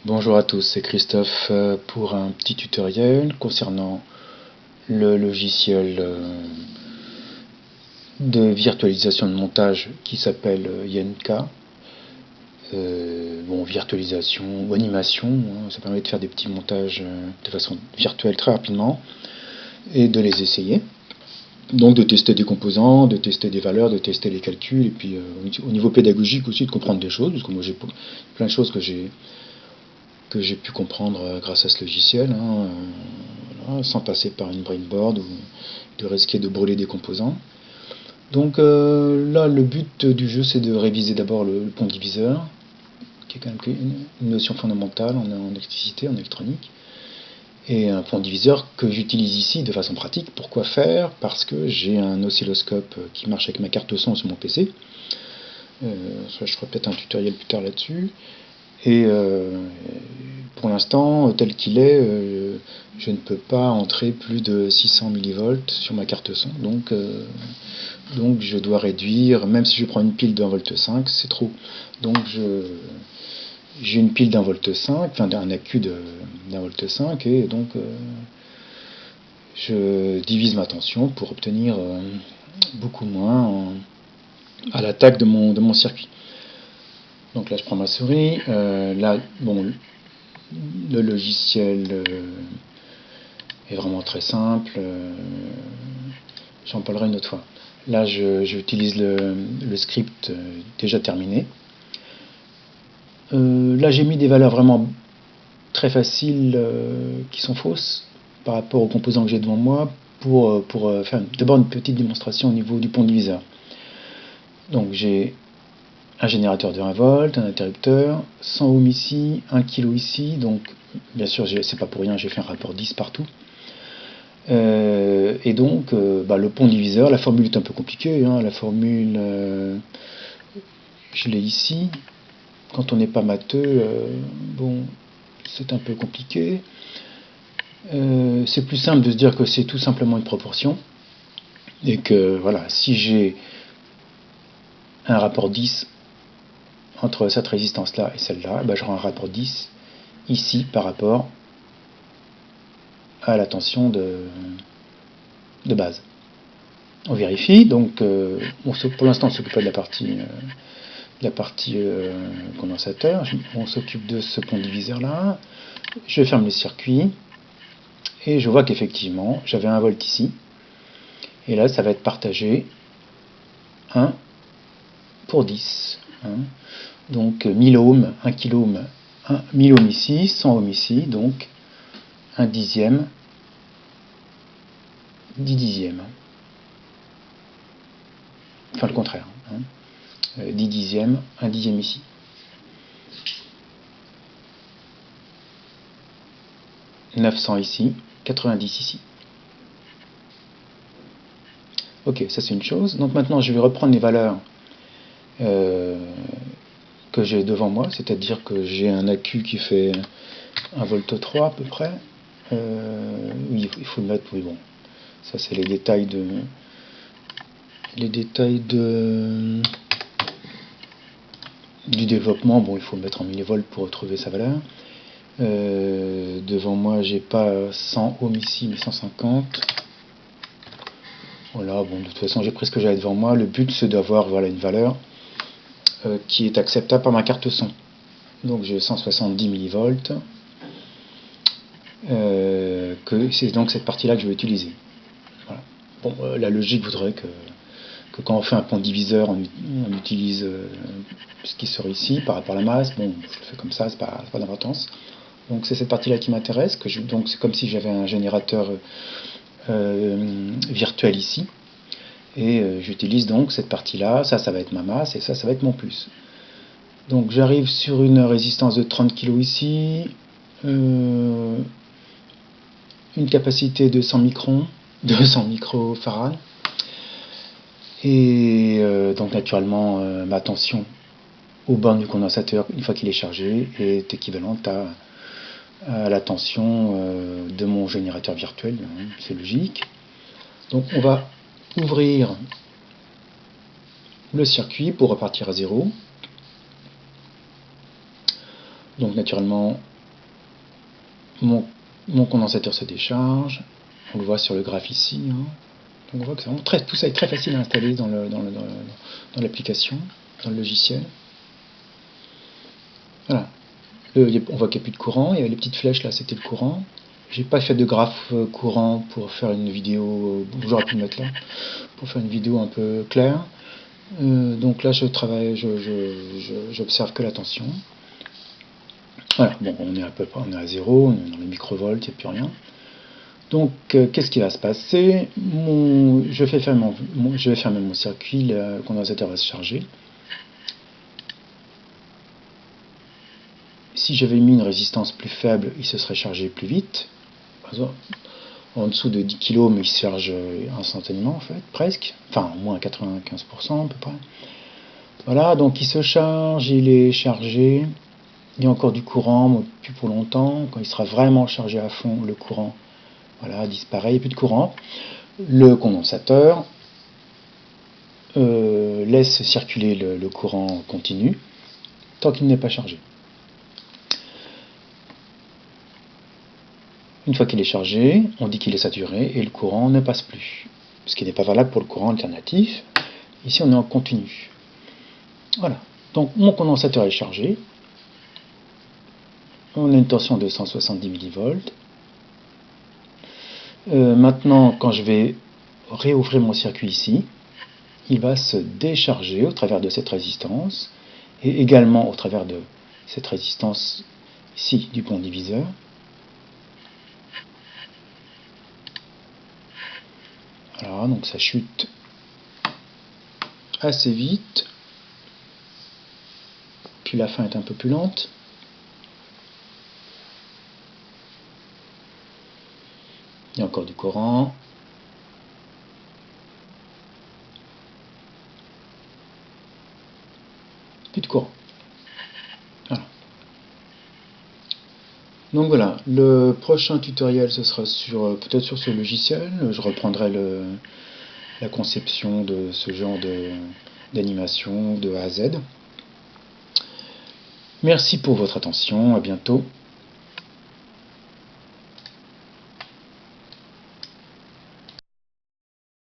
Bonjour à tous, c'est Christophe pour un petit tutoriel concernant le logiciel de virtualisation de montage qui s'appelle Yenka. Virtualisation ou animation, ça permet de faire des petits montages de façon virtuelle très rapidement et de les essayer. Donc de tester des composants, de tester des valeurs, de tester les calculs, et puis au niveau pédagogique aussi de comprendre des choses, parce que moi j'ai plein de choses que j'ai pu comprendre grâce à ce logiciel, voilà, sans passer par une brainboard ou de risquer de brûler des composants. Donc là, le but du jeu, c'est de réviser d'abord le pont diviseur, qui est quand même une notion fondamentale en électricité, en électronique. Et un pont diviseur que j'utilise ici de façon pratique. Pourquoi faire? Parce que j'ai un oscilloscope qui marche avec ma carte son sur mon PC. Je ferai peut-être un tutoriel plus tard là-dessus. Et pour l'instant, tel qu'il est, je ne peux pas entrer plus de 600 mV sur ma carte son. Donc je dois réduire, même si je prends une pile d'1,5 V, c'est trop. Donc j'ai une pile d'1,5 V, enfin un accu d'1,5 V, et donc je divise ma tension pour obtenir beaucoup moins à l'attaque de mon circuit. Donc là je prends ma souris, là bon, le logiciel est vraiment très simple, j'en parlerai une autre fois. Là j'utilise le script déjà terminé. Là j'ai mis des valeurs vraiment très faciles qui sont fausses par rapport aux composants que j'ai devant moi pour faire d'abord une petite démonstration au niveau du pont diviseur. Donc j'ai un générateur de 1 volt, un interrupteur, 100 ohms ici, 1 kg ici, donc bien sûr c'est pas pour rien, j'ai fait un rapport 10 partout. Et donc le pont diviseur, la formule est un peu compliquée, la formule je l'ai ici. Quand on n'est pas matheux, bon, c'est un peu compliqué. C'est plus simple de se dire que c'est tout simplement une proportion et que voilà, si j'ai un rapport 10 entre cette résistance là et celle-là, j'aurai un rapport 10 ici par rapport à la tension de base. On vérifie, donc pour l'instant on ne s'occupe pas de la partie condensateur, on s'occupe de ce pont diviseur là. Je ferme le circuit et je vois qu'effectivement j'avais 1 volt ici, et là ça va être partagé 1 pour 10. Donc 1000 ohms, 1 kilo ohm, 1000 ohms ici, 100 ohms ici, donc 1 dixième, 10 dixièmes. Enfin le contraire. 10 dixièmes, 1 dixième ici. « 900 ici, 90 ici. Ok, ça c'est une chose. Donc maintenant je vais reprendre les valeurs que j'ai devant moi, c'est-à-dire que j'ai un accu qui fait 1 volt 3 à peu près. Oui, il faut le mettre, oui bon. Ça c'est les détails du développement. Bon, il faut le mettre en millivolts pour retrouver sa valeur. Devant moi j'ai pas 100 ohms ici mais 150. Voilà, bon, de toute façon j'ai pris ce que j'avais devant moi. Le but c'est d'avoir une valeur qui est acceptable par ma carte son. Donc j'ai 170 millivolts, que c'est donc cette partie là que je vais utiliser. Voilà. Bon, la logique voudrait que quand on fait un pont diviseur on utilise ce qui sort ici par rapport à la masse. Bon, je le fais comme ça, c'est pas d'importance. Donc c'est cette partie là qui m'intéresse, donc c'est comme si j'avais un générateur virtuel ici, et j'utilise donc cette partie là, ça va être ma masse, et ça va être mon plus. Donc j'arrive sur une résistance de 30 kg ici, une capacité de 100 microfarads, et donc naturellement ma tension aux bornes du condensateur une fois qu'il est chargé est équivalente à la tension de mon générateur virtuel, c'est logique. Donc on va ouvrir le circuit pour repartir à zéro. Donc naturellement mon condensateur se décharge. On le voit sur le graphe ici. Hein. Donc on voit que tout ça est très facile à installer dans l'application, dans le logiciel. Voilà. On voit qu'il n'y a plus de courant. Il y avait les petites flèches là, c'était le courant. J'ai pas fait de graphe courant pour faire une vidéo. J'aurais pu le mettre là pour faire une vidéo un peu claire. Donc là, je travaille, j'observe que la tension. Voilà. Bon, on est on est à 0, on est dans les microvolts, il n'y a plus rien. Donc, qu'est-ce qui va se passer? Je vais fermer mon circuit, le condensateur va se charger. Si j'avais mis une résistance plus faible, il se serait chargé plus vite. Par exemple, en dessous de 10 kg, mais il se charge instantanément, en fait, presque. Enfin, au moins 95% à peu près. Voilà, donc il se charge, il est chargé. Il y a encore du courant, mais plus pour longtemps. Quand il sera vraiment chargé à fond, le courant disparaît, il n'y a plus de courant. Le condensateur laisse circuler le courant continu tant qu'il n'est pas chargé. Une fois qu'il est chargé, on dit qu'il est saturé et le courant ne passe plus. Ce qui n'est pas valable pour le courant alternatif. Ici, on est en continu. Voilà. Donc, mon condensateur est chargé. On a une tension de 170 millivolts. Maintenant, quand je vais réouvrir mon circuit ici, il va se décharger au travers de cette résistance et également au travers de cette résistance ici du pont diviseur. Voilà, donc ça chute assez vite. Puis la fin est un peu plus lente. Il y a encore du courant. Plus de courant. Voilà. Donc voilà, le prochain tutoriel ce sera peut-être sur ce logiciel. Je reprendrai la conception de ce genre d'animation de A à Z. Merci pour votre attention, à bientôt.